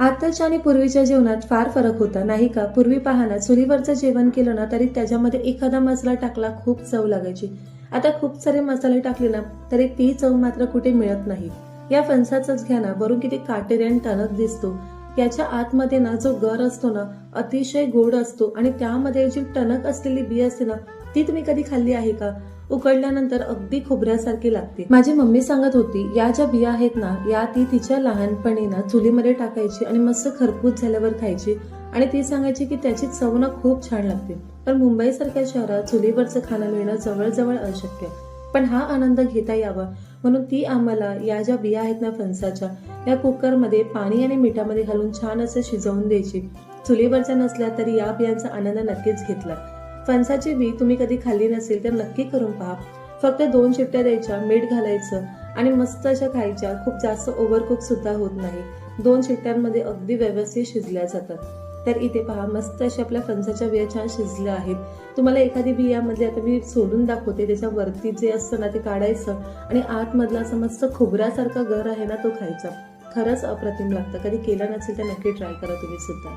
आताच्या आणि पूर्वीच्या जेवणात फार फरक होता नाही का? पूर्वी पहा ना, चुलीवरचं जेवण केलं ना तरी त्याच्यामध्ये एखादा मसाला टाकला खूप चव लागायची. आता खूप सारे मसाले टाकले ना तरी ती चव मात्र कुठे मिळत नाही. या फणसाचंच घ्या ना, वरून किती काटेरी आणि टणक दिसतो. याच्या आतमध्ये ना जो गर असतो ना अतिशय गोड असतो आणि त्यामध्ये जी टणक असलेली बी असते ना ती तुम्ही कधी खाल्ली आहे का? उकडल्यानंतर अगदी खोबऱ्यासारखी लागते. माझी मम्मी सांगत होती, या ज्या बिया आहेत ना या ती तिच्या लहानपणी ना चुलीमध्ये टाकायची आणि मस्त खरपूस झाल्यावर खायची आणि ती सांगायची की त्याची चव ना खूप छान लागते. पण मुंबई सारख्या शहरात चुलीवरचं खाणं मिळणं जवळजवळ अशक्य. पण हा आनंद घेता यावा म्हणून ती आम्हाला या ज्या बिया आहेत ना फणसाच्या या कुकरमध्ये पाणी आणि मिठामध्ये घालून छान असं शिजवून द्यायची. चुलीवरच्या नसल्या तरी या बियांचा आनंद नक्कीच घेतला. फणसाची बी तुम्ही कधी खाल्ली नसेल तर नक्की करून पहा. फक्त 2 शिट्ट्या द्यायच्या, मीठ घालायचं आणि मस्त अशा खायच्या. खूप जास्त ओव्हरकुक सुद्धा होत नाही. 2 शिट्ट्यांमध्ये अगदी व्यवस्थित शिजल्या जातात. तर इथे पहा मस्त अशा आपल्या फणसाच्या बिया छान शिजल्या आहेत. तुम्हाला एखादी बियामध्ये आता मी सोलून दाखवते. त्याच्या वरती जे असतं ना ते काढायचं आणि आतमधला असं मस्त खोबऱ्यासारखा गर आहे ना तो खायचा. खरंच अप्रतिम लागतं. कधी केलं नसेल तर नक्की ट्राय करा तुम्ही सुद्धा.